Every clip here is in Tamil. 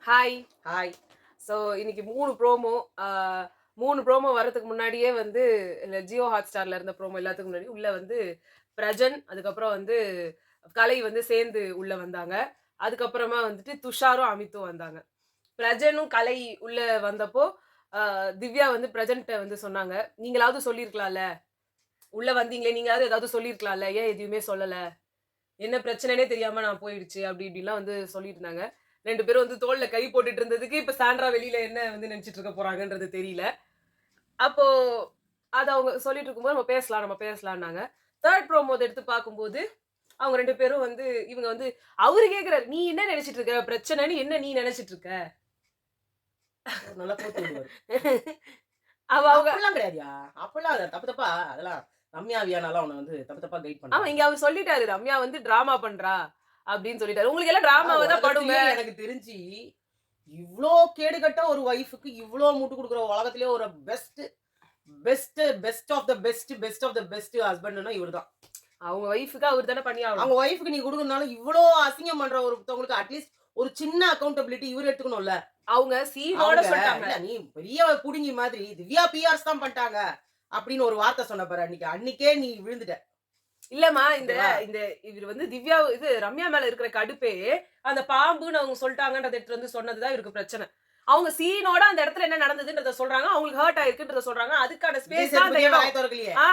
ஹாய். ஹாய். ஸோ இன்னைக்கு 3 ப்ரோமோ. 3 ப்ரோமோ வரதுக்கு முன்னாடியே வந்து ஜியோ ஹாட்ஸ்டார்ல இருந்த ப்ரோமோ எல்லாத்துக்கும் முன்னாடி உள்ள வந்து பிரஜன், அதுக்கப்புறம் வந்து கலை வந்து சேர்ந்து உள்ள வந்தாங்க. அதுக்கப்புறமா வந்துட்டு துஷாரும், அமித்தும் வந்தாங்க. பிரஜனும் கலை உள்ள வந்தப்போ திவ்யா வந்து பிரஜன்ட்ட வந்து சொன்னாங்க, "நீங்களாவது சொல்லியிருக்கலாம்ல. உள்ள வந்தீங்களே நீங்களாவது ஏதாவது சொல்லியிருக்கலாம்ல. ஏன் எதுவுமே சொல்லல? என்ன பிரச்சனைனே தெரியாம நான் போயிடுச்சு." அப்படி இப்படிலாம் வந்து சொல்லிட்டு இருந்தாங்க. 2 பேரும் வந்து தோள்ல கை போட்டுட்டு இருந்ததுக்கு, இப்ப சாண்ட்ரா வெளியில என்ன வந்து நினைச்சிட்டு இருக்க போறாங்கன்றது தெரியல. அப்போ அத அவங்க சொல்லிட்டு இருக்கும்போது, நம்ம பேசலாம்னாங்க. 3 ப்ரோமோ எடுத்து பார்க்கும்போது, அவங்க 2 பேரும் வந்து இவங்க வந்து அவரு கேட்கிறாரு, "நீ என்ன நினைச்சிட்டு இருக்க? பிரச்சனைன்னு என்ன நீ நினைச்சிட்டு இருக்க?" நல்லா கோத்து விடுவாரு. அவங்க அப்படிலாம் கிடையாதுயா. அப்படிலாம் தப்பு தப்பா அதெல்லாம் ரம்யா, வியானாலாம் உன்ன வந்து தப்பு தப்பா கைட் ஆமா, பண்றாங்க. இங்க அவரு சொல்லிட்டாரு, "ரம்யா வந்து டிராமா பண்றா" அப்படின்னு சொல்லிட்டாரு. உங்களுக்கு எல்லாம் டிராமாவா தான் படுங்க. உலகத்திலேயே எனக்கு தெரிஞ்சு இவ்ளோ கேடுகட்ட ஒரு வைஃப்க்கு இவ்ளோ முட்டு குடுக்குற உலகத்திலேயே ஒரு பெஸ்ட் ஆஃப் த பெஸ்ட் ஹஸ்பண்ட்னா இவர்தான். அவங்க வைஃப்க்கு அவரு தானே பண்ணி ஆகணும். அவங்க வைஃப்க்கு நீ குடுக்குறனால இவ்ளோ அசிங்கம் பண்ற ஒருத்தவங்களுக்கு அட்லீஸ்ட் ஒரு சின்ன அக்கவுண்டபிலிட்டி இவரு எடுத்துக்கணும்ல. அவங்க சீனோட சொல்லிட்டாங்க. இல்ல நீ பெரிய புடுங்கி மாதிரி திவ்யா பிஆர்ஸ் தான் பண்ணிட்டாங்க அப்படின்னு ஒரு வார்த்தை சொன்ன பாரு அன்னைக்கே நீ விழுந்துட்ட. இல்லம்மா, இந்த இந்த இவரு வந்து திவ்யா ரம்யா மேல இருக்கிற கடுப்பே, அந்த பாம்புன்னு அவங்க சொல்லிட்டாங்கன்றத எடுத்துட்டு வந்து சொன்னதுதான் இவருக்கு பிரச்சனை. அவங்க சீனோட அந்த இடத்துல என்ன நடந்ததுன்றத சொல்றாங்க. அவங்களுக்கு ஹர்ட் ஆயிருக்குன்றத சொல்றாங்க. அதுக்கான ஸ்பேஸ் தான் அந்த இடம். வாய் திறக்கலையே. ஆ.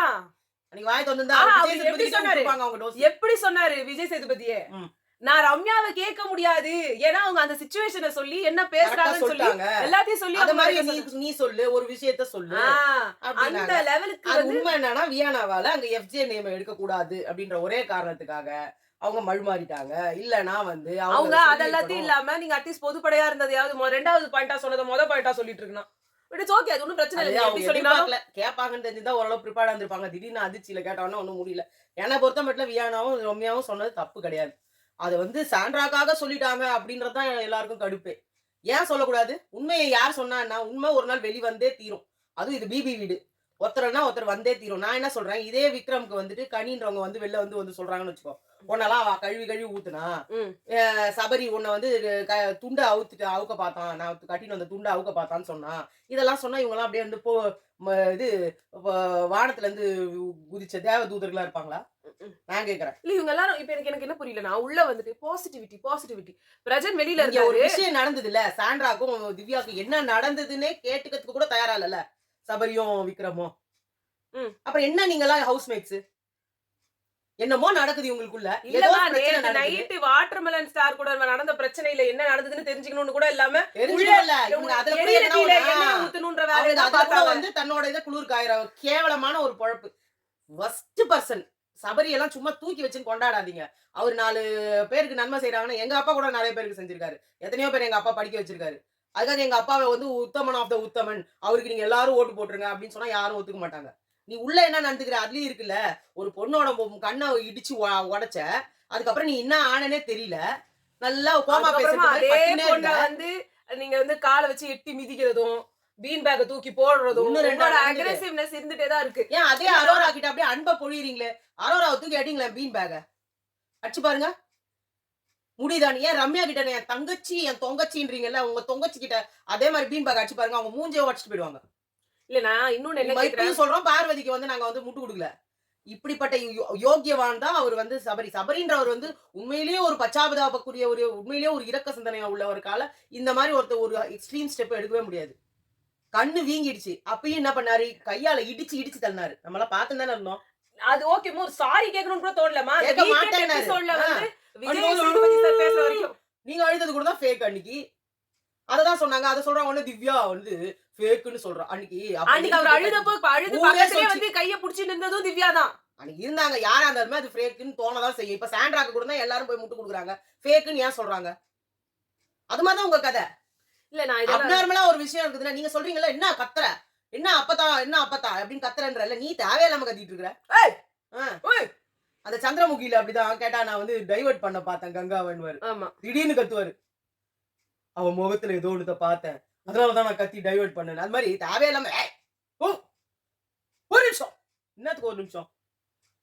அன்னைக்கு வாய் திறந்திருந்தா அவரு எப்படி சொன்னாரு? எப்படி சொன்னாரு விஜய் சேதுபதியே? நான் ரம்யாவை கேட்க முடியாது. ஏன்னா அவங்க அந்த சிச்சுவேஷனை சொல்லி என்ன பேசுறாங்கன்னு சொல்லி எல்லாத்தையும் சொல்லி அந்த மாதிரி நீ சொல்லு, ஒரு விஷயத்த சொல்லு. அந்த லெவலுக்கு அது உண்மை என்னன்னா வியானாவால அங்க எஃப்ஜே நேம் எடுக்க கூடாது அப்படின்ற ஒரே காரணத்துக்காக அவங்க மழுமாறிட்டாங்க. இல்லனா வந்து அவங்க அதெல்லாத்தையும் இல்லாம நீங்க அட்லீஸ்ட் பொதுப்படையா இருந்ததையாவது 2வது பாயிண்டா சொன்னத பாயிண்டா சொல்லிட்டு இருக்கணும். இட்ஸ் ஓகே, அது ஒண்ணும் பிரச்சனை இல்ல. எப்படி சொன்னீங்களோ கேட்பாங்கன்னு தெரிஞ்சிருந்தா ஓரளவு ப்ரிப்பேர்டா இருந்திருப்பாங்க. திடீர்னு அதிர்ச்சியில கேட்டவொன்னே ஒண்ணும் முடியல. என்ன பொறுத்த மட்டும் வியானாவும் ரம்யாவும் சொன்னது தப்பு கிடையாது. அத வந்து சாண்ட்ராக்காக சொல்லிட்டாங்க அப்படின்றது தான் எல்லாருக்கும் கடுப்பே. ஏன் சொல்லக்கூடாது? உண்மையை யார் சொன்னான்னா, உண்மை ஒரு நாள் வெளிவந்தே தீரும். அதுவும் இது பிபி வீடு. ஒருத்தர் வந்தே தீரும். நான் என்ன சொல்றேன், இதே விக்ரம்க்கு வந்துட்டு கனின்றவங்க வந்து வெளில வந்து சொல்றாங்கன்னு வச்சுக்கோ. உன்னெல்லாம் கழுவி ஊத்துனா, சபரி உன்னை வந்து துண்டை அவுக்க பார்த்தான். நான் கட்டின்னு வந்த துண்டை அவுக்க பார்த்தான்னு சொன்னா. இதெல்லாம் சொன்னா இவங்கலாம் அப்படியே வந்து இது வானத்துல இருந்து குதிச்ச தேவ தூதர்களா இருப்பாங்களா? நான் கேக்குறேன். இல்ல இவங்க எல்லாரும் இப்ப எனக்கு என்ன புரியலனா, உள்ள வந்துட்டு பாசிட்டிவிட்டி. பிரஜன் வெளியில இருந்தாரு. ஒரு விஷயம் நடந்ததுல சாண்ட்ராக்கும் திவ்யாக்கும் என்ன நடந்ததுன்னே கேட்டுக்கிறதுக்கு கூட தயாரா இல்லல சபரியும் விக்ரமும். அப்புறம் என்ன நீங்க எல்லாம் ஹவுஸ்மேட்ஸ்? என்னமோ நடக்குது உங்களுக்குள்ள. இல்லமா, நேத்து நைட் வாட்டர்மெலன் ஸ்டார் கூட நடந்த பிரச்சனையில என்ன நடந்ததுன்னு தெரிஞ்சுக்கணும்னு கூட இல்லாம தெரிஞ்சுக்கல. இவங்க அதுல போய் என்ன ஊத்தணும்ன்ற வேலைய தான் பார்த்தாங்க. வந்து தன்னோட இத குளிர் காயற கேவலமான ஒரு பொழப்பு. Worst person. சபரி எல்லாம் சும்மா தூக்கி வச்சுன்னு கொண்டாடாதீங்க. அவர் 4 பேருக்கு நன்மை செய்றாங்கன்னா எங்க அப்பா கூட நிறைய பேருக்கு செஞ்சிருக்காரு. எத்தனையோ பேர் எங்க அப்பா படிக்க வச்சிருக்காரு. அதுக்காக எங்க அப்பாவை வந்து உத்தமன் ஆஃப் த உத்தமன், அவருக்கு நீங்க எல்லாரும் ஓட்டு போட்டுருங்க அப்படின்னு சொன்னா யாரும் ஒத்துக்க மாட்டாங்க. நீ உள்ள என்ன நடந்துக்கிற அதுலயும் இருக்குல்ல. ஒரு பொண்ணோட கண்ணை இடிச்சு உடைச்ச. அதுக்கப்புறம் நீ என்ன ஆனனே தெரியல. நல்லா கோமா பேசிட்டு வந்து நீங்க வந்து காலை வச்சு எட்டி மிதிக்கிறதும், பீன் பேக்க தூக்கி போடுறதும், உங்களோட அக்ரெசிவ்னஸ் இருந்துட்டே தான் இருக்கு. ஏன் அதே அரோரா கிட்ட அப்படியே அன்பை பொழியறீங்களே. அரோராவை தூக்கி அடிங்களே பீன் பேக்க. அடிச்சு பாருங்க. முடியுதான்? ஏன் ரம்யா கிட்ட என் தங்கச்சி என் தொங்கச்சின்றீங்கல்ல, உங்க தொங்கச்சி கிட்ட அதே மாதிரி பீன் பேக் அடிச்சு பாருங்க. அவங்க மூஞ்சே உடைச்சிட்டு போயிடுவாங்க. இல்ல நான் இன்னொன்னு என்ன கேக்குறேன் சொல்றோம், பார்வதிக்கு வந்து நாங்க வந்து முட்டு கொடுக்கல. இப்படிப்பட்ட யோக்கியவான் தான் அவர் வந்து சபரின்றவர் வந்து உண்மையிலேயே ஒரு பச்சாபதாபக்குரிய ஒரு உண்மையிலேயே ஒரு இரக்க சிந்தனையா உள்ள ஒரு கால இந்த மாதிரி ஒரு எக்ஸ்ட்ரீம் ஸ்டெப் எடுக்கவே முடியாது. கண்ணு வீங்கிடுச்சு. அப்பயும் என்ன பண்ணாரு, கையால இடிச்சு தள்ளினாரு. நம்ம எல்லாம் பார்த்து தானே இருந்தோம். அது ஓகே, ஒரு சாரி கேட்கணும்னு கூட தோணலமா. கேட்க மாட்டேன்னாரு. சொல்ல வந்து விஜய் சேதுபதி சார் பேசுற வரைக்கும் நீங்க அழுதது கூட தான் ஃபேக். அன்னைக்கு அததான் சொன்னாங்க. அத சொல்றாங்க உடனே திவ்யா வந்து ஃபேக்னு சொல்றா. அன்னைக்கு அவர் அழுதப்போ அழுது பக்கத்துலயே வந்து கைய புடிச்சு நின்னதும் திவ்யா தான். அன்னைக்கு இருந்தாங்க. யாரா இருந்தாலுமே அது ஃபேக்னு தோணதான் செய்யும். இப்ப சாண்ட்ராக்கு கூட தான் எல்லாரும் போய் முட்டு கொடுக்குறாங்க. ஃபேக்னு ஏன் சொல்றாங்க? அது மாதிரி தான் உங்க கதை. இல்ல நான் அப்நார்மலா ஒரு விஷயம் இருக்குதுன்னா நீங்க சொல்றீங்கல்ல, என்ன கத்துற, என்ன அப்பத்தா அப்படின்னு கத்துறன்றல. நீ தேவையில்லாம கத்திட்டு இருக்கிற. அந்த சந்திரமுகியில அப்படிதான் கேட்டா, நான் வந்து டைவர்ட் பண்ண பார்த்தேன் கங்காவன்வாரு. ஆமா, திடீர்னு கத்துவாரு. அவன் முகத்துல ஏதோ ஒண்ணு பார்த்தேன், அதனாலதான் நான் கத்தி டைவர்ட் பண்ணேன். அது மாதிரி தேவையில்லாம ஒரு நிமிஷம், என்னத்துக்கு ஒரு நிமிஷம்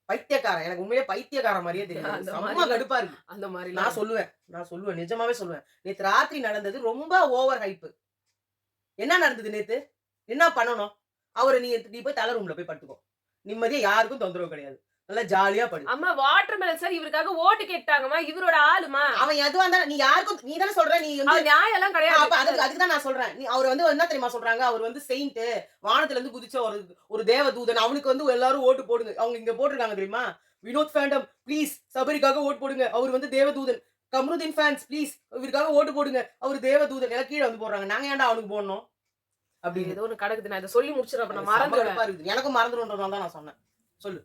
பைத்தியக்காரன். எனக்கு உண்மையிலே பைத்தியக்காரன் மாரியே தெரியாது. அந்த செம்ம மாரிலாம் கடுப்பா இருக்கு. அந்த நான் மாரிலாம் சொல்லுவேன். நான் சொல்லுவேன். நிஜமாவே சொல்லுவேன். நேத்து ராத்திரி நடந்தது ரொம்ப ஓவர் ஹைப். என்ன நடந்தது நேத்து? என்ன பண்ணணும்? அவர நீ போய் தல ரூம்ல போய் படுத்துக்கோ. நிம்மதியா யாருக்கும் தொந்தரவு கிடையாது. நல்லா ஜாலியா படு. அம்மா வாட்டர்மெலன் சார் இவருக்காக ஓட்டு கேட்டாங்கம்மா. இவரோட ஆளுமா. அவன் எதுவா இருந்தாலும் நீ யாருக்கும் நீ தானே சொல்ற நீ வந்து அது நியாயம் எல்லாம் கிடையாது. அப்ப அதுக்கு தான் நான் சொல்றேன். நீ அவர் வந்து என்ன தெரியுமா சொல்றாங்க? அவர் வந்து செயிண்ட் வானத்துல இருந்து குதிச்ச ஒரு தேவதூதன். அவனுக்கு வந்து எல்லாரும் ஓட்டு போடுங்க. அவங்க இங்க போட்டுருக்காங்க தெரியுமா? வினோத் ஃபேண்டம் ப்ளீஸ் சபரிக்காக ஓட்டு போடுங்க. அவர் வந்து தேவதூதன். கம்ருதீன் ஃபேன்ஸ் ப்ளீஸ் இவருக்காக ஓட்டு போடுங்க. அவர் தேவதூதன். எல்லாம் கீழ வந்து போடுறாங்க. நாங்க ஏன்டா அவனுக்கு போடணும்? அப்படின்னு. ஏதோ ஒண்ணு கிடக்குது. நான் இத சொல்லி முடிச்சிடுறேன். அப்ப நான் செம்ம மறந்துடுவேன். கடுப்பா இருக்குது. எனக்கும் மறந்துரும்ன்றதுனால தான் நான் சொன்னேன். சொல்லு.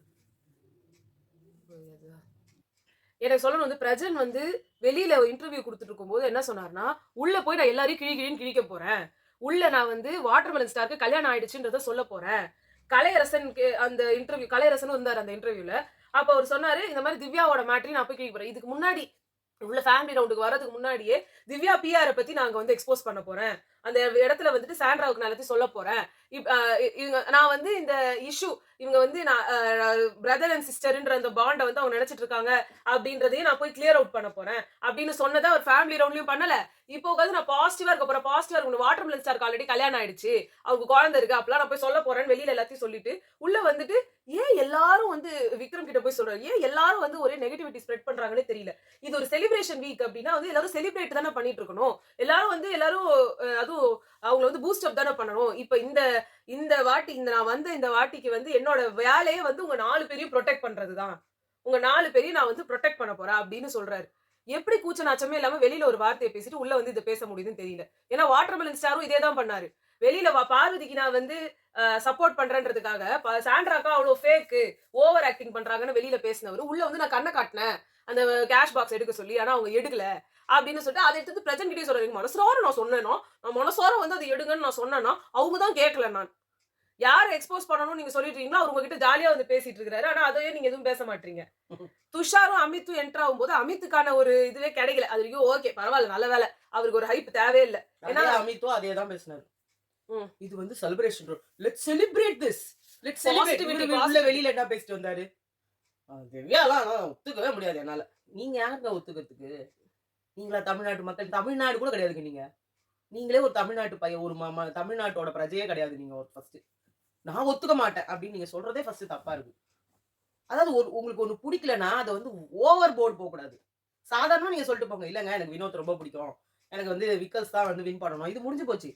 எனக்கு சொல்லணும் வந்து பிரஜன் வந்து வெளியில இன்டர்வியூ குடுத்துட்டு இருக்கும்போது என்ன சொன்னார்னா, உள்ள போய் நான் எல்லாரையும் கிழின்னு கிழிக்க போறேன். உள்ள நான் வந்து வாட்டர்மெலன் ஸ்டாருக்கு கல்யாணம் ஆயிடுச்சுன்றத சொல்லப் போறேன். கலையரசனுக்கு அந்த இன்டர்வியூ கலையரசனும் இருந்தாரு அந்த இன்டர்வியூல. அப்ப அவர் சொன்னாரு, இந்த மாரி திவ்யாவோட மேட்டரையும் நான் போய் கிழிக்க போறேன். இதுக்கு முன்னாடி உள்ள ஃபேமிலி ரவுண்டுக்கு வரதுக்கு முன்னாடியே திவ்யா பிஆர பத்தி நாங்க வந்து எக்ஸ்போஸ் பண்ண போறேன். அந்த இடத்துல வந்துட்டு சாண்ட்ராவுக்கு நான் எல்லாத்தையும் சொல்லப் போறேன். இவங்க நான் வந்து இந்த இஷ்யூ இவங்க வந்து நான் பிரதர் அண்ட் சிஸ்டர்ன்ற அந்த பாண்ட வந்து அவங்க நினைச்சிட்டு இருக்காங்க அப்படின்றதையும் நான் போய் கிளியர் அவுட் பண்ண போறேன் அப்படின்னு சொன்னதை அவர் ஃபேமிலி ரவுண்ட்லயும் பண்ணல. இப்போ உட்காந்து நான் பாசிட்டிவா இருக்க போறேன். பாசிட்டிவா இருக்கு. வாட்டர்மெலன் ஸ்டாருக்கு ஆல்ரெடி கல்யாணம் ஆயிடுச்சு. அவங்க குழந்தை இருக்கு. அப்பலாம் நான் போய் சொல்ல போறேன்னு வெளியில எல்லாத்தையும் சொல்லிட்டு உள்ள வந்துட்டு ஏன் எல்லாரும் வந்து விக்ரம் கிட்ட போய் சொல்றாங்க. ஏன் எல்லாரும் வந்து ஒரே நெகட்டிவிட்டி ஸ்ப்ரெட் பண்றாங்கன்னே தெரியல. இது ஒரு செலிப்ரேஷன் வீக் அப்படின்னா வந்து எல்லாரும் செலிப்ரேட் தானே பண்ணிட்டு இருக்கணும். எல்லாரும் அதுவும் அவங்கள வந்து பூஸ்ட் அப் தானே பண்ணணும். இப்ப இந்த வாட்டி நான் வந்த இந்த வாட்டிக்கு வந்து என்னோட வேலையே வந்து உங்க 4 பேரையும் ப்ரொடெக்ட் பண்றதுதான். உங்க 4 பேரையும் நான் வந்து ப்ரொடெக்ட் பண்ண போறேன் அப்படின்னு சொல்றாரு. எப்படி கூச்ச நாச்சமே இல்லாம வெளியில ஒரு வார்த்தையை பேசிட்டு உள்ள வந்து இத பேச முடியுதுன்னு தெரியல. ஏன்னா வாட்டர்மெலன் ஸ்டாரும் இதே தான் பண்ணாரு. வெளியில பார்வதிக்கு நான் வந்து சப்போர்ட் பண்றேன்றதுக்காக சாண்ட்ராக்கா அவ்வளவு ஃபேக் ஓவர் ஆக்டிங் பண்றாங்கன்னு வெளியில பேசினவரு உள்ள வந்து நான் கண்ணை காட்டினேன் அந்த கேஷ் பாக்ஸ் எடுக்க சொல்லி. ஆனா அவங்க எடுக்கல அப்படின்னு சொல்லிட்டு அதை எடுத்து பிரஜன் கிட்டே சொல்றேன். மனசார நான் சொன்னேனோ நான் மனசார வந்து அதை எடுங்கன்னு நான் சொன்னேன்னா அவங்க தான் கேட்கல. நான் யாரை எக்ஸ்போஸ் பண்ணணும்னு நீங்க சொல்லிட்டீங்களோ அவர் உங்ககிட்ட ஜாலியா வந்து பேசிட்டு இருக்காரு. ஆனா அதையே நீங்க எதுவும் பேச மாட்டீங்க. துஷாரும் அமித்தும் என்டர் ஆகும்போது அமித்துக்கான ஒரு இதுவே கிடைக்கல. அது வரைக்கும் ஓகே பரவாயில்ல நல்ல வேலை. அவருக்கு ஒரு ஹைப் தேவையில்லை. ஏன்னா அமித்தும் அதே தான் பேசினாரு. இது வந்து celebration. Let's celebrate this. Let's celebrate. உள்ள வெளியில என்ன பேசிட்டு வந்தாரு? திவ்யாலாம் ஒத்துக்கவே முடியாது என்னால. நீங்க யாருங்க ஒத்துக்கிறதுக்கு? நீங்களா தமிழ்நாட்டு மக்கள்? தமிழ்நாடு கூட கிடையாதுங்க நீங்க. நீங்களே ஒரு தமிழ்நாட்டு பையன் ஒரு தமிழ்நாட்டோட பிரஜையே கிடையாது நீங்க ஃபர்ஸ்ட். நான் ஒத்துக்க மாட்டேன் அப்படின்னு நீங்க சொல்றதே ஃபர்ஸ்ட் தப்பா இருக்கு. அதாவது உங்களுக்கு ஒண்ணு பிடிக்கலன்னா அத வந்து ஓவர் போர்ட் போக கூடாது. சாதாரணமா நீங்க சொல்லிட்டு போங்க. இல்லங்க எனக்கு வினோத் ரொம்ப பிடிக்கும். எனக்கு வந்து விக்கல்ஸ் தான் வந்து வின் பண்ணணும். இது முடிஞ்சு போச்சு.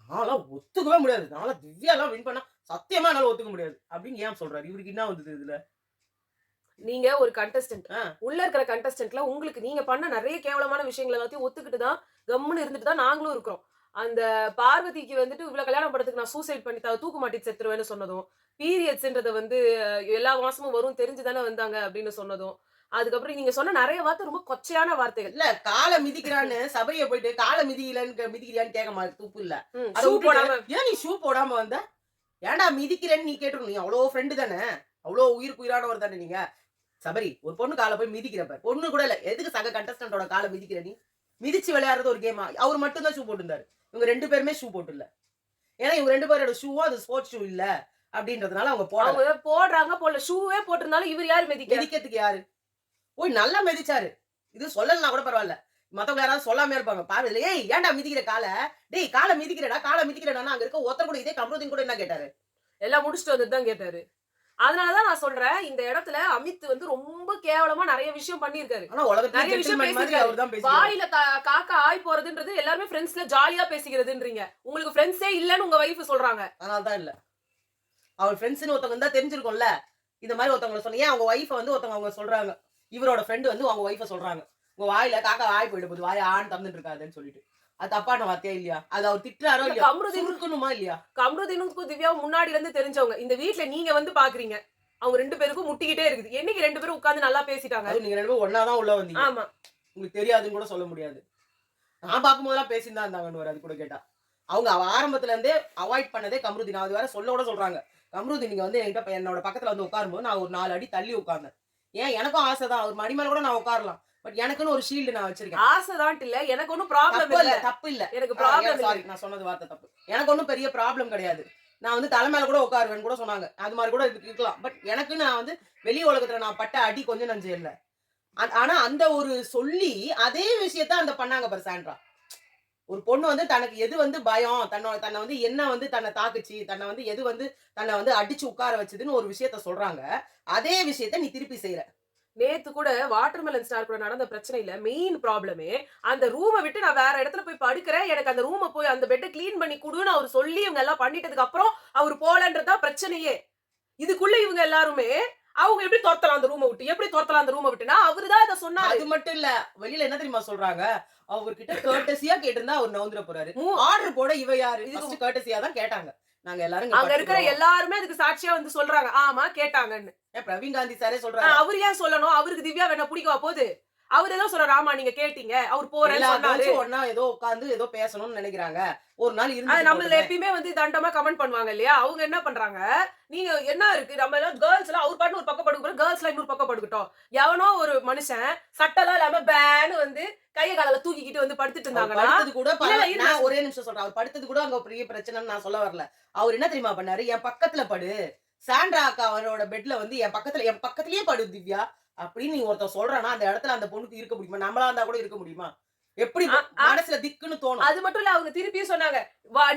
நான்லாம் ஒத்துக்கவே முடியாது. நான்லாம் திவ்யாலாம் வின் பண்ணா சத்தியமா என்னால ஒத்துக்க முடியாது. அப்படின்னு ஏன் சொல்றாரு? இவருக்கு என்ன வந்தது இதுல? நீங்க ஒரு கண்டஸ்டன்ட். உள்ள இருக்கிற கண்டஸ்டன்ட்ல உங்களுக்கு நீங்க பண்ண நிறைய கேவலமான விஷயங்கள் எல்லாத்தையும் ஒத்துக்கிட்டு தான் கம்முன்னு இருந்துட்டு தான் நாங்களும் இருக்கிறோம். அந்த பார்வதிக்கு வந்துட்டு இவ்வளவு கல்யாணம் பண்றதுக்கு நான் சூசைட் பண்ணி தூக்கு மாட்டி செத்துருவேன்னு சொன்னதும், பீரியட்ஸ்ன்றத வந்து எல்லா மாசமும் வரும் தெரிஞ்சு தானே வந்தாங்க அப்படின்னு சொன்னதும், அதுக்கப்புறம் நீங்க சொன்ன நிறைய வார்த்தை ரொம்ப கொச்சையான வார்த்தைகள். இல்ல கால மிதிக்கிறான்னு சபரிய போயிட்டு கால மிதிக்கிறியான்னு கேட்க மாதிரி துப்பு இல்ல. ஷூ போடாம ஏன் நீ ஷூ போடாம வந்த? ஏன்டா மிதிக்கிறேன்னு நீ கேட்டுருணும். நீ அவ்வளோ ஃப்ரெண்டு தானே. அவ்வளோ உயிருக்கு உயிரானவர் தானே நீங்க. சபரி ஒரு பொண்ணு காலை போய் மிதிக்கிறப்ப பொண்ணு கூட இல்ல எதுக்கு சக கண்டஸ்டன்டோட காலை மிதிக்கிற நீ? மிதிச்சு விளையாடுறது ஒரு கேமா? அவர் மட்டும் தான் ஷூ போட்டுருந்தாரு. இவங்க 2 பேருமே ஷூ போட்டு இல்ல. ஏன்னா இவங்க 2 பேரோட ஷூவும் அது ஸ்போர்ட்ஸ் ஷூ இல்ல அப்படின்றதுனால அவங்க போடுறாங்க போடல. ஷூவே போட்டிருந்தாலும் இவர் யாரு மிதிக்கிறதுக்கு யாரு? ஓய் நல்லா மிதிச்சாரு. இது சொல்லலனா கூட பரவாயில்ல. மத்தவங்க யாராவது சொல்லாம இருப்பாங்க. பாரு ஏய் ஏன்டா மிதிக்கிற கால? டேய் கால மிதிக்கிறடா அங்க இருக்க ஒருத்தர் கூட இதே கம்ருதீன் கூட என்ன கேட்டாரு? எல்லாம் முடிச்சிட்டு வந்துட்டு தான் கேட்டாரு. அதனாலதான் நான் சொல்றேன் இந்த இடத்துல அமித் வந்து ரொம்ப கேவலமா நிறைய விஷயம் பண்ணிருக்காரு. ஆனா உலகத்துல நிறைய விஷயம் பேசிருக்காரு. வாயில காக்கா ஆய் போறதுன்றது எல்லாருமே ஃப்ரெண்ட்ஸ்ல ஜாலியா பேசிக்கிறதுன்றீங்க. உங்களுக்கு ஃப்ரெண்ட்ஸே இல்லன்னு உங்க வைஃப் சொல்றாங்க. அதனால தான் இல்ல. அவர் ஃப்ரெண்ட்ஸ்னு ஒருத்தவங்க இருந்தா தெரிஞ்சிருக்கும்ல. இந்த மாதிரி ஒருத்தவங்க சொன்னீங்க அவங்க வைஃப் வந்து ஒருத்தவங்க அவங்க சொல்றாங்க. இவரோட ஃப்ரெண்ட் வந்து அவங்க வைஃப சொல்றாங்க. உங்க வாயில காக்கா ஆய் போயிட போகுது. வாயை ஆண் தந்துட்டு இருக்காதுன்னு சொல்லிட்டு. அது தப்பான வார்த்தையா இல்லையா? அது அவர் திட்டுறாரோ இல்லையா? கம்ருதீனுக்குமா இல்லையா? கம்ருதீனுக்கும் திவ்யாவும் முன்னாடில இருந்து தெரிஞ்சவங்க. இந்த வீட்ல நீங்க வந்து பாக்குறீங்க. அவங்க 2 பேருக்கும் முட்டிக்கிட்டே இருக்குது. என்னைக்கு 2 பேரும் உட்கார்ந்து நல்லா பேசிட்டாங்க. அது நீங்க 2 பேரும் ஒண்ணா தான் உள்ள வந்தீங்க. ஆமா. உங்களுக்கு தெரியாதுன்னு கூட சொல்ல முடியாது. நான் பாக்கும்போதெல்லாம் பேசிட்டு தான் இருந்தாங்கன்னு அது கூட கேட்டா. அவங்க ஆரம்பத்துல இருந்தே அவாய்ட் பண்ணதே கம்ருதீன். அது வேற சொல்றாங்க. கம்ருதீன் நீங்க வந்து என்கிட்ட என்னோட பக்கத்துல வந்து உட்காரும்போது நான் ஒரு 4 அடி தள்ளி உட்கார்ந்தேன். ஏன் எனக்கும் ஆசை தான். ஒரு மணி மேல கூட நான் உட்காரலாம். பட் எனக்குன்னு ஒரு ஷீல்டு நான் வச்சிருக்கேன். ஆசைதான் இல்ல. எனக்கு ஒண்ணும் ப்ராப்ளம் இல்ல. தப்பு இல்ல. எனக்கு ப்ராப்ளம் சாரி நான் சொன்னது வார்த்தை தப்பு. எனக்கு ஒண்ணும் பெரிய ப்ராப்ளம் கிடையாது. நான் வந்து தலை மேல கூட உட்காருவேன்னு கூட சொன்னாங்க. அது மாதிரி கூட இருக்கலாம். பட் எனக்கு நான் வந்து வெளி உலகத்துல நான் பட்ட அடி கொஞ்சம் நஞ்சம் இல்ல. ஆனா அந்த ஒரு சொல்லி அதே விஷயத்த அந்த பண்ணாங்க பாரு சாண்ட்ரா. ஒரு பொண்ணு வந்து தனக்கு எது வந்து பயம், தன்னை வந்து என்ன வந்து தன்னை தாக்குச்சு, தன்னை வந்து எது வந்து தன்னை வந்து அடிச்சு உட்கார வச்சதுன்னு ஒரு விஷயத்த சொல்றாங்க. அதே விஷயத்த நீ திருப்பி செய்ற. நேத்து கூட வாட்டர்மெலன் ஸ்டார் கூட நடந்த பிரச்சனையில மெயின் ப்ராப்ளமே, அந்த ரூம விட்டு நான் வேற இடத்துல போய் படுக்கிறேன். எனக்கு அந்த ரூம போய் அந்த பெட்ட கிளீன் பண்ணி குடுன்னு அவரு சொல்லி இவங்க எல்லாம் பண்ணிட்டதுக்கு அப்புறம் அவரு போலன்றது தான் பிரச்சனையே. இதுக்குள்ள இவங்க எல்லாருமே அவங்க எப்படி தொரத்தலாம் அந்த ரூம விட்டு? எப்படி தொரத்தலாம் அந்த ரூம விட்டுனா, அவரு தான் இத சொன்னாரு. அது மட்டும் இல்ல. வெளியில என்ன தெரியுமா சொல்றாங்க? அவர்கிட்ட கர்ட்டஸியா கேட்டிருந்தா அவர் நவுந்துற போறாரு. ஆர்டர் போட இவ யாரு? ஃபர்ஸ்ட் கர்ட்டஸியா தான் கேட்டாங்க. நாங்க எல்லாரும் இங்க அங்க இருக்கிற படுத்துக்கிறோம். எல்லாருமே அதுக்கு சாட்சியா வந்து சொல்றாங்க. ஆமா கேட்டாங்கன்னு. ஏன் பிரவீன் காந்தி சாரே சொல்றாரு. அவரு ஏன் சொல்லணும்? அவருக்கு திவ்யா வேணா புடிக்கவா போகுது? அவரு ஏதோ சொல்றாரு. ஆமா நீங்க கேட்டீங்க. அவரு போறேன்னு எல்லா சொன்னாரு. கேர்ள்ஸும் ஒண்ணா ஏதோ உட்கார்ந்து ஏதோ பேசணும்னு நினைக்கிறாங்க. ஒரு நாள் அது இருந்துட்டு நம்மள போட்டுமே. எப்பயுமே வந்து தண்டமா கமெண்ட் பண்ணுவாங்க இல்லையா? அவங்க என்ன பண்றாங்க? நீங்க என்ன இருக்கு? நம்ம எல்லாம் கேர்ள்ஸ் எல்லாம் அவர் பாட்டுன்னு ஒரு பக்கம் படுக்க போறோம். கேர்ள்ஸ் எல்லாம் இன்னொரு பக்கம் படுக்கட்டும். எவனோ ஒரு மனுஷன் சட்டெல்லாம் இல்லாம பேன்னு வந்து கைய கால தூக்கிக்கிட்டு வந்து படுத்துட்டு அவர் இருந்தாங்கன்னா, படுத்தது கூட இல்ல, இல்ல, இரு, நான் ஒரே நிமிஷம் சொல்றேன். அவர் படுத்தது கூட அங்க பெரிய பிரச்சனைன்னு நான் சொல்ல வரல. அவர் என்ன தெரியுமா பண்ணாரு? என் பக்கத்துல படு. சாண்ட்ரா அக்கா அவரோட பெட்ல வந்து என் பக்கத்திலேயே படு திவ்யா. அப்படின்னு நீ ஒருத்தன் சொல்றானா, அந்த இடத்துல அந்த பொண்ணுக்கு இருக்க முடியுமா? நம்மளா இருந்தா கூட இருக்க முடியுமா? எப்படி அ, அ, மனசுல திக்குன்னு தோணும். அது மட்டும் இல்ல அவங்க திருப்பியும் சொன்னாங்க.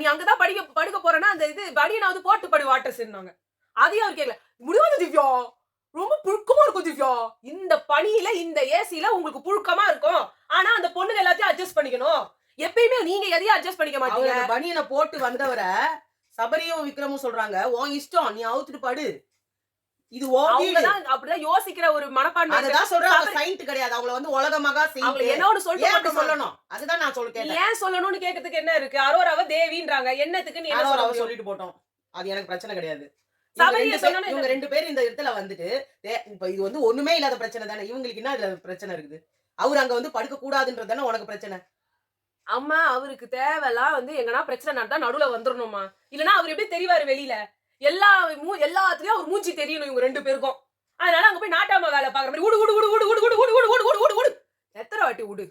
நீ அங்க தான் படுக்க போறேன்னா, அந்த இது பனியனாவது போட்டு படு வாட்டர்ஸ்ன்னாங்க. அதையும் அவர் கேட்கல. முடியாது திவ்யா. ரொம்ப புழுக்கமா இருக்கும் திவ்யா. இந்த பனியில இந்த ஏசில உங்களுக்கு புழுக்கமா இருக்கும். ஆனா அந்த பொண்ணுங்க எல்லாத்தையும் அட்ஜஸ்ட் பண்ணிக்கணும். எப்பயுமே நீங்க எதையும் அட்ஜஸ்ட் பண்ணிக்க அவர் மாட்டீங்க. அந்த பனியனை போட்டு வந்தவர சபரியும் விக்ரமும் சொல்றாங்க, உன் இஷ்டம் நீ அவுத்துட்டு படு. இது உன் அவங்க வீடு. தான் அப்படிதான் யோசிக்கிற ஒரு மனப்பான்மை. அததான் சொல்றேன். அவங்க saint கிடையாது. அவங்கள வந்து உலகமகா அவங்க saint. என்ன ஒண்ணு சொல்லிட்டு ஏன் அப்படி மட்டுமா? சொல்லணும்? அதுதான் நான் நீ கேட்டேன். ஏன் சொல்லணும்னு கேட்கறதுக்கு என்ன இருக்கு? அரோராவ தேவின்றாங்க. என்னத்துக்கு நீ என்ன யாரோ சொல்ல அவ முடியும்? சொல்லிட்டு போட்டோம். அது எனக்கு பிரச்சனை கிடையாது. சபரியை சொன்னோன்னு இவங்க என்ன? 2 பேர் இந்த இடத்துல வந்துட்டு, இப்ப இது வந்து ஒண்ணுமே இல்லாத பிரச்சனை தானே. இவங்களுக்கு என்ன இதுல பிரச்சனை இருக்குது? அவரு அங்க வந்து படுக்க கூடாதுன்றது தானே உனக்கு பிரச்சனை. அம்மா அவருக்கு தேவைலாம் வந்து எங்கனா பிரச்சனை நடந்தா நடுவுல வந்துரணுமா? இல்லனா அவர் எப்படி தெரிவாரு வெளியில? எல்லாத்துலயும் அவர் மூஞ்சி தெரியணும் இவங்க 2 பேருக்கும். அதனால அங்க போய் நாட்டாம வேலை பாக்குற மாதிரி உடு உடு உடு உடு உடு உடு உடு உடு உடு உடு உடு. எத்தனை வாட்டி உடு?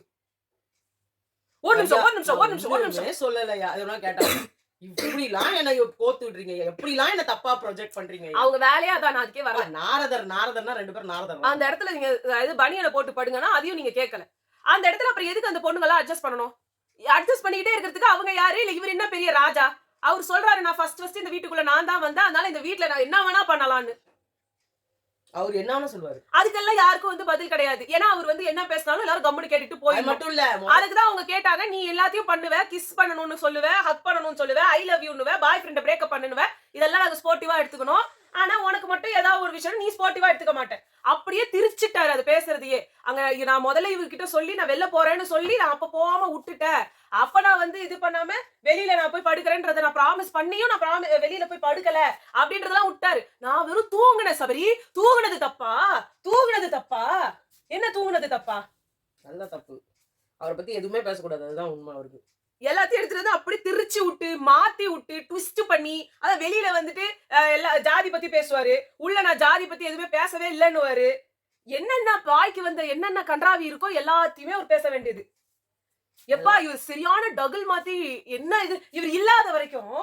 ஒரு நிமிஷம் ஒரு நிமிஷம் ஒரு நிமிஷம் ஒரு நிமிஷம். ஒண்ணுமே சொல்லலையா? அதெல்லாம் கேட்டாங்க. இப்படிலாம் என்ன கோத்து விடுறீங்க. எப்படிலாம் என்ன தப்பா ப்ரொஜெக்ட் பண்றீங்க. அவங்க வேலையா அதான் நான் அதுக்கே வரல. நாரதர்னா 2 பேரும் நாரதர். அந்த இடத்துல நீங்க இது பனியனை போட்டு படுங்கன்னா அதையும் நீங்க கேட்கல. அந்த இடத்துல அப்புறம் எதுக்கு அந்த பொண்ணுங்களா அட்ஜஸ்ட் பண்ணணும்? அட்ஜஸ்ட் பண்ணிக்கிட்டே இருக்கிறதுக்கு அவங்க யாரு? இல்ல இவர் என்ன பெரிய ராஜா? அவர் சொல்றாரு நான் ஃபர்ஸ்ட் இந்த வீட்டுக்குள்ள நான் தான் வந்தேன். அதனால இந்த வீட்ல நான் என்ன வேணா பண்ணலாம்னு. அவரு என்ன சொல்லுவாரு? அதுக்கெல்லாம் யாருக்கும் வந்து பதில் கிடையாது. ஏன்னா அவர் வந்து என்ன பேசினாலும் எல்லாரும் கம்முனு கேட்டுட்டு அது போயிடணும். மட்டும் இல்ல. அதுக்கு தான் அவங்க கேட்டாங்க. நீ எல்லாத்தையும் பண்ணுவ, கிஸ் பண்ணணும்னு சொல்லுவ, ஹக் பண்ணணும்னு சொல்லுவ, ஐ லவ் யூன்னுவ, பாய் ஃப்ரெண்ட பிரேக்கப் பண்ணுவ. இதெல்லாம் நாங்க ஸ்போர்ட்டிவா எடுத்துக்கணும். ஆனா உனக்கு மட்டும் ஏதாவது ஒரு விஷயம் நீ ஸ்போர்ட்டிவா எடுத்துக்க மாட்ட. அப்படியே திரிச்சிட்டாரு அது பேசுறதையே. அங்க நான் முதல்ல இவர்கிட்ட சொல்லி நான் வெளில போறேன்னு சொல்லி நான் அப்ப போகாம விட்டுட்டேன். அப்ப நான் வந்து இது பண்ணாம வெளியில நான் போய் படுக்கிறேன்றத நான் ப்ராமிஸ் பண்ணியும் நான் வெளியில போய் படுக்கல அப்படின்றதெல்லாம் விட்டாரு. நான் வெறும் தூங்குனேன் சபரி. தூங்குனது தப்பா? தூங்குனது தப்பா? என்ன தூங்குனது தப்பா? நல்ல தப்பு. அவரை பத்தி எதுவுமே பேசக்கூடாது. அதுதான் உண்மை அவருக்கு. எல்லாத்தையும் எடுத்துட்டு வந்து அப்படி திரிச்சு விட்டு மாத்தி விட்டு ட்விஸ்ட் பண்ணி அத வெளியில வந்துட்டு எல்லா ஜாதி பத்தி பேசுவாரு. உள்ள நான் ஜாதி பத்தி எதுவுமே பேசவே இல்லன்னுவாரு. என்னென்ன வாய்க்கு வந்த என்னென்ன கன்றாவி இருக்கோ எல்லாத்தையுமே அவர் பேச வேண்டியது. எப்பா இவர் சரியான டகுல் மாத்தி என்ன இது இவர் இல்லாத வரைக்கும்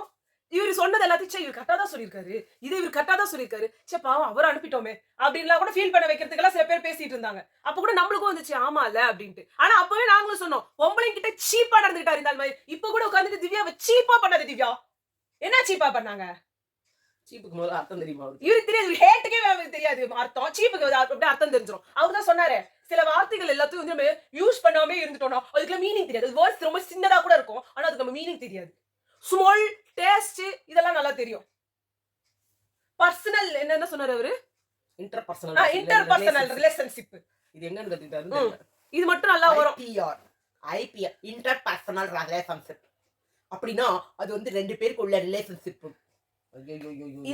இவர் சொன்னது எல்லாத்தையும் இவர் கரெக்டா தான் சொல்லியிருக்காரு. இவர் கரெக்டா தான் சொல்லியிருக்காரு. சே பாவம் அவரை அனுப்பிட்டோமே அப்படின்லாம் கூட ஃபீல் பண்ண வைக்கிறதுக்கெல்லாம் சில பேர் பேசிட்டு இருந்தாங்க. அப்ப கூட நம்மளுக்கும் வந்துச்சு ஆமா இல்ல அப்படின்ட்டு. ஆனா அப்பவே நாங்களும் சொன்னோம் பொம்பளைங்க கிட்ட சீப்பா நடந்துக்கிட்டாரு இந்த மாதிரி. இப்ப கூட உட்கார்ந்துட்டு திவ்யாவை சீப்பா பண்ணாது திவ்யா. என்ன சீப்பா பண்ணாங்க? சீப்புக்கு முதல்ல அர்த்தம் தெரியுமா அவருக்கு? இவருக்கு தெரியாது. ஹேட்டுக்கே தெரியாது அர்த்தம். சீப்புக்கு அப்படியே அர்த்தம் தெரிஞ்சிடும். அவர் தான் சொன்னாரு சில வார்த்தைகள் எல்லாத்தையும் வந்து நம்ம யூஸ் பண்ணாமே இருந்துட்டோம்னா அதுக்கு மீனிங் தெரியாது. வேர்ட்ஸ் ரொம்ப சின்னதா கூட இருக்கும். ஆனா அதுக்கு நம்ம மீனிங் தெரியாது. ஸ்மால் டேஸ்ட் இதெல்லாம் நல்லா தெரியும். பர்சனல் என்ன சொன்னாரு அவரு? Interpersonal relationship. இது எங்கன்னு கத்துக்கிட்டாரு? இது மட்டும் நல்லா வரும். IPR interpersonal relationship. அப்படின்னா அது வந்து 2 பேருக்கு உள்ள ரிலேஷன்ஷிப்.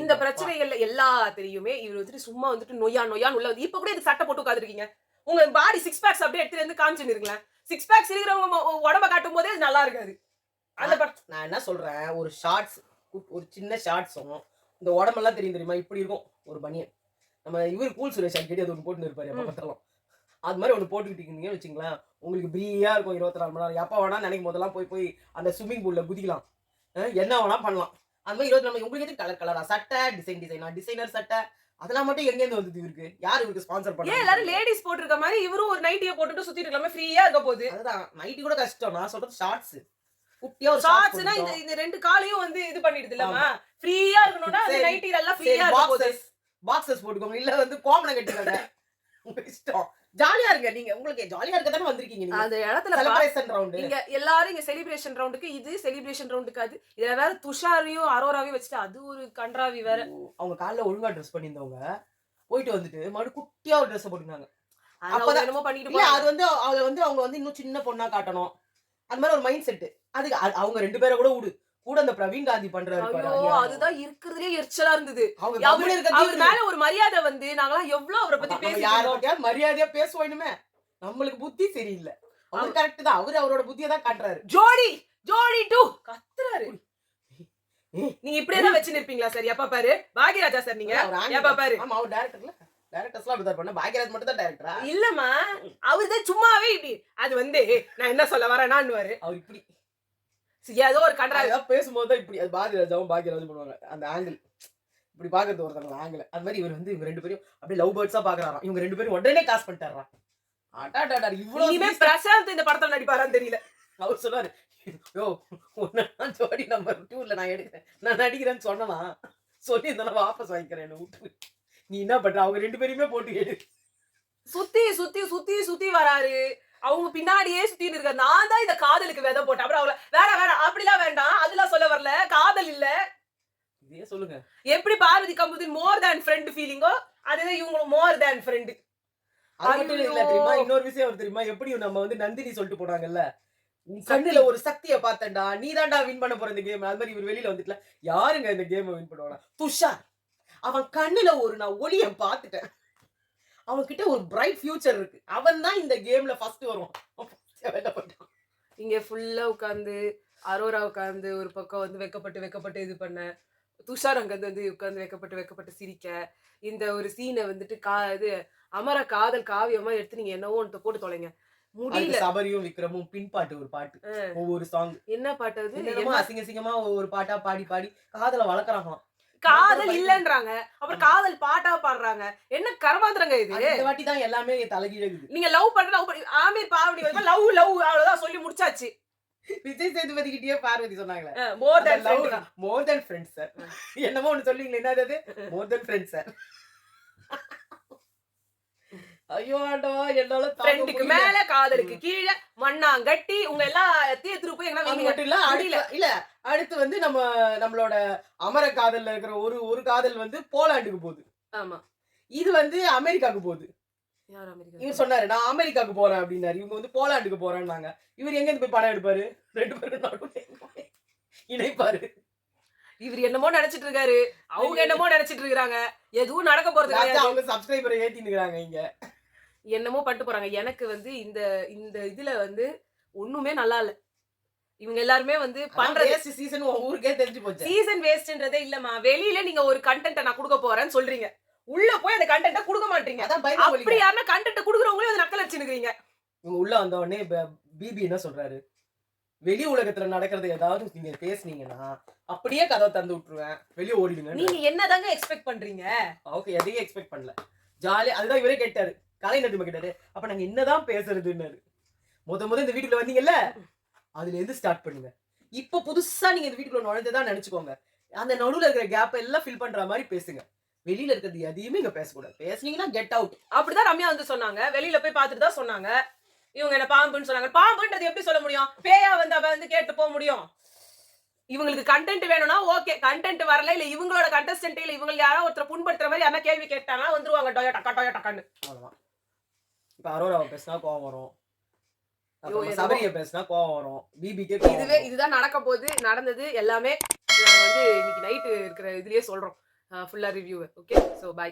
இந்த பிரச்சனைகள்ல எல்லாத்தையுமே இவர் வந்துட்டு சும்மா வந்துட்டு நொய்யான்னு உள்ள வந்து இப்ப கூட இது சட்டை போட்டு உட்கார்ந்திருக்கீங்க. உங்க பாடி 6 பேக்ஸ் அப்படியே எடுத்து வந்து காமிச்சுன்னு இருக்கலாம். 6 பேக்ஸ் இருக்கிறவங்க உடம்ப காட்டும் போதே நல்லா இருக்காது. நான் என்ன சொல்றேன், ஒரு ஷார்ட்ஸ் ஒரு சின்ன ஷார்ட்ஸும் இந்த உடம்பெல்லாம் தெரியுமா இப்படி இருக்கும் ஒரு பனியன். நம்ம இவர் கூல் சுரேஷ் அடிக்கடி அது ஒன்று போட்டுன்னு இருப்பாரு எப்போ பார்த்தாலும். அது மாதிரி ஒன்று போட்டுக்கிட்டீங்கன்னு வச்சுங்களேன், உங்களுக்கு ஃப்ரீயா இருக்கும் 24 மணி நேரம். எப்போ வேணா நினைக்கும் போதெல்லாம் போய் அந்த ஸ்விம்மிங் பூல்ல குதிக்கலாம், என்ன வேணா பண்ணலாம். அந்த மாதிரி 24 உங்களுக்கு எதுக்கு கலர் கலரா சட்டை, டிசைனா, டிசைனர் சட்டை அதெல்லாம் மட்டும் எங்க இருந்து வந்தது இவருக்கு? யார் இவருக்கு ஸ்பான்சர் ஏன் பண்ணா? எல்லாரும் லேடிஸ் போட்டிருக்க மாதிரி இவரும் ஒரு நைட்டிய போட்டுட்டு சுத்திட்டு இருக்கலாமே, ஃப்ரீயா இருக்க போகுது. அதுதான் நைட்டி கூட கஷ்டம். நான் சொல்றது ஷார்ட்ஸ். குட்டியா ஒரு ஷார்ட்ஸ்னா இந்த ரெண்டு காலையும் வந்து இது பண்ணிடுது இல்லமா, ஃப்ரீயா இருக்கணும்னா அந்த சரி. நைட்டில எல்லாம் ஃப்ரீயா இருக்க போகுது. பாக்ஸஸ் போட்டுக்கோங்க. இல்ல வந்து கோமணம் கட்டிக்கோங்க. உங்க இஷ்டம். ஜாலியா இருங்க நீங்க. உங்களுக்கு ஜாலியா இருக்க தானே வந்திருக்கீங்க நீங்க. அந்த இடத்துல செலிப்ரேஷன் ரவுண்ட். இங்க எல்லாரும் இங்க செலிப்ரேஷன் ரவுண்டுக்கு இது செலிப்ரேஷன் ரவுண்டுக்கு அது. இதுல வேற துஷாரையும் அரோராவையும் வச்சுட்டு அது ஒரு கன்றாவி வேற. அவங்க காலைல ஒழுங்கா ட்ரெஸ் பண்ணியிருந்தவங்க போயிட்டு வந்துட்டு மறுபடியும் குட்டியா ஒரு ட்ரெஸ் போட்டுருந்தாங்க. அப்பதான் என்னமோ பண்ணிட்டு இல்ல அது வந்து அவங்க வந்து இன்னும் சின்ன பொண்ணா காட்டணும். அந்த மாதிரி ஒரு மைண்ட் செட். அதுக்கு அவங்க 2 பேரை கூட விடு. கூட அந்த பிரவீன் காந்தி பண்றாரு பாரு. ஐயோ அதுதான் இருக்கிறதுலயே எரிச்சலா இருந்தது. அவங்க அவர் மேல ஒரு மரியாதை வந்து நாங்கலாம் எவ்வளவு அவரை பத்தி பேசிட்டு யார பத்தியாவது மரியாதையா பேசுவோமே. நம்மளுக்கு புத்தி சரியில்லை. அவர் கரெக்ட் தான். அவரோட புத்தியை தான் காட்டுறாரு. ஜோடி 2 கத்துறாரு. நீங்க இப்படியே தான் வச்சு நிப்பீங்களா சார்? எப்ப பாரு பாக்யராஜா சார் நீங்க எப்ப பாரு. ஆமா அவர் டைரக்டர்ல. டைரக்டர்ஸ்லாம் அப்படிதான் பண்ண. பாக்யராஜ் மட்டும் தான் டைரக்டரா? இல்லம்மா அவர் தான் சும்மாவே இப்படி. அது வந்து நான் என்ன சொல்ல வரேனான்னுவாரு. அவர் இப்படி ஏதோ ஒரு கன்றாவி பேசும்போது தான் இப்படி. அது பாக்யராஜாவும் பாக்யராஜும் பண்ணுவாங்க. அந்த ஆங்கிள் இப்படி பாக்குறது ஒருத்தங்க ஆங்கிள். அது மாதிரி இவர் வந்து இவங்க 2 பேரும் அப்படியே லவ் பேர்ட்ஸா பாக்குறாராம். இவங்க 2 பேரும் உடனே காசு பண்ணிட்டாராம். அடாடாடா இவ்வளவு இனிமே பிரசாந்த் இந்த படத்துல நடிப்பாரான்னு தெரியல. அவர் சொன்னாரு, யோ உன்னை ஜோடி நம்பர் 2ல நான் எடுக்கிறேன், நான் நடிக்கிறேன்னு சொன்னனா சொல்லி இருந்தாலும் வாபஸ் வாங்கிக்கிறேன் என்ன விட்டு. நீ என்ன பண்ற? அவங்க 2 பேரையுமே போட்டு எடு. சுத்தி சுத்தி சுத்தி சுத்தி வராரு. அவங்க பின்னாடியே சுத்திட்டு இருக்க. நான் தான் இந்த காதலுக்கு விதை போட்டேன். அப்புறம் அவள வேணாம் அப்படிலாம் வேண்டாம். அதெல்லாம் சொல்ல வரல. காதல் இல்ல. இதே சொல்லுங்க. எப்படி பார்வதி கம்புதின் மோர் தேன் ஃப்ரெண்ட் ஃபீலிங்கோ அதேதான் இவங்களும் மோர் தேன் ஃப்ரெண்ட். அது மட்டும் இல்ல தெரியுமா? இன்னொரு விஷயம் தெரியுமா? எப்படி நம்ம வந்து நந்தினி சொல்லிட்டு போனாங்கல்ல, உன் கண்ணுல ஒரு சக்தியை பார்த்தேன்டா, நீ தான்டா வின் பண்ண போற இந்த கேம். அது மாதிரி இவர் வெளியில வந்துட்டல. யாருங்க இந்த கேம் வின் பண்ணுவாங்க? துஷார். அவன் கண்ணுல ஒரு நான் ஒளியை பார்த்துட்டேன். அவன் கிட்ட ஒரு பிரைட் ஃபியூச்சர் இருக்கு. அவன் தான் இந்த கேம்ல ஃபர்ஸ்ட் வருவான். இங்க ஃபுல்லா உட்கார்ந்து அரோரா உட்கார்ந்து ஒரு பக்கம் வந்து வெக்கப்பட்டு இது பண்ண, துஷார் அங்க வந்து உட்கார்ந்து வெக்கப்பட்டு சிரிக்க, இந்த ஒரு சீனை வந்துட்டு இது அமர காதல் காவியமா எடுத்து நீங்க என்னவோ ஒன்று போட்டு தொலைங்க. முடியல. சபரியும் விக்ரமும் பின்பாட்டு ஒரு பாட்டு. ஒவ்வொரு சாங். என்ன பாட்டு அது? அசிங்க அசிங்கமா ஒரு பாட்டா பாடி காதல வளர்க்கறாங்களாம். காதல் இல்லன்றாங்க. அப்புறம் காதல் பாட்டா பாடுறாங்க. என்ன கர்மாந்திரங்க இது? இந்த வாட்டி தான் எல்லாமே தலைகீழகுது. நீங்க லவ் பண்ண ஆமீர் பாவடி வந்து லவ் அவ்வளவுதான் சொல்லி முடிச்சாச்சு. விஜய் சேதுபதி கிட்டயே பார்வதி சொன்னாங்களே, மோர் தென் ஃப்ரெண்ட்ஸ் சார். என்னமோ ஒன்னு சொல்லுவீங்களே, என்னது? மோர் தென் ஃப்ரெண்ட்ஸ் சார். ஐயோ ஆண்டோ என்னால ஃப்ரெண்டுக்கு மேல காதலுக்கு கீழ மண்ணாங்கட்டி உங்க எல்லாம் தீர்த்து போய் எங்க மட்டும் இல்ல இல்ல அடுத்து வந்து நம்மளோட அமர காதல்ல இருக்கிற ஒரு காதல் வந்து போலாண்டுக்கு போகுது. ஆமா இது வந்து அமெரிக்காக்கு போகுது. யார் அமெரிக்கா? இவர் சொன்னாரு நான் அமெரிக்காக்கு போறேன் அப்படின்னாரு. இவங்க வந்து போலாண்டுக்கு போறேன்னாங்க. இவர் எங்க இருந்து போய் படம் எடுப்பாரு? 2 பேரும் நடுவுல இணைப்பாரு. இவர் என்னமோ நினைச்சிட்டு இருக்காரு, அவங்க என்னமோ நினைச்சிட்டு இருக்காங்க. எதுவும் நடக்க போறது கிடையாது. அவங்க சப்ஸ்கிரைபரை ஏத்திட்டு இருக்காங்க. இங்க என்னமோ பண்ணிட்டு போறாங்க. எனக்கு வந்து இந்த இதுல வந்து ஒண்ணுமே நல்லா இல்ல. இவங்க எல்லாருமே வந்து பண்றது சீசன் ஊருக்கே தெரிஞ்சு போச்சு. சீசன் வேஸ்ட்ன்றதே இல்லம்மா. வெளியில நீங்க ஒரு கண்டென்ட் நான் கொடுக்க போறேன்னு சொல்றீங்க, உள்ள போய் அந்த கண்டென்ட்ட கொடுக்க மாட்டீங்க. அப்படி யாருன்னா கண்டென்ட் குடுக்குறவங்களே வந்து நக்கல் அடிச்சுக்கிறீங்க. இவங்க உள்ள வந்த உடனே பிபி என்ன சொல்றாரு, வெளி உலகத்துல நடக்கிறது ஏதாவது நீங்க பேசுனீங்கன்னா அப்படியே கதவை தந்து விட்டுருவேன், வெளியே ஓடிடுங்க. நீங்க என்னதாங்க எக்ஸ்பெக்ட் பண்றீங்க? ஓகே எதையும் எக்ஸ்பெக்ட் பண்ணல. ஜாலி. அதுதான் இவரே கேட்டாரு, கலை நடிமை கேட்டாரு. அப்ப நாங்க என்னதான் பேசுறதுன்னாரு. முத இந்த வீட்டுக்குள்ள வந்தீங்கல்ல, அதுல இருந்து ஸ்டார்ட் பண்ணுங்க. இப்ப புதுசா நீங்க இந்த வீட்டுக்குள்ள நுழைஞ்சதான் நினைச்சுக்கோங்க. அந்த நடுவுல இருக்கிற கேப் எல்லாம் ஃபில் பண்ற மாதிரி பேசுங்க. வெளியில இருக்கிறது எதையுமே இங்க பேசக்கூடாது. பேசுனீங்கன்னா கெட் அவுட். அப்படிதான் ரம்யா வந்து சொன்னாங்க. வெளியில போய் பார்த்துட்டு தான் சொன்னாங்க. இவங்க என்ன பாம்புன்னு சொன்னாங்க. பாம்புன்றது எப்படி சொல்ல முடியும்? பேயா வந்து அவ வந்து கேட்டு போக முடியும். இவங்களுக்கு கண்டென்ட் வேணும்னா ஓகே, கண்டென்ட் வரல இல்ல இவங்களோட கண்டஸ்டன்ட் இல்ல இவங்க யாரோ ஒருத்தர் புண்படுத்துற மாதிரி யாரா கேள்வி கேட்டாங்கன்னா வந்துருவாங்க டொய டக்கான்னு. அவ்வளவுதான். இப்ப அரோராவை பேசினா கோவம் வரும், சபரியை பேசினா கோவம் வரும், பிபிக்கே இதுதான் நடக்க போகுது. நடந்தது எல்லாமே நாங்க வந்து இன்னைக்கு நைட்டு இருக்கிற இதுலயே சொல்றோம். ஃபுல்லா ரிவ்யூ. Okay, so by.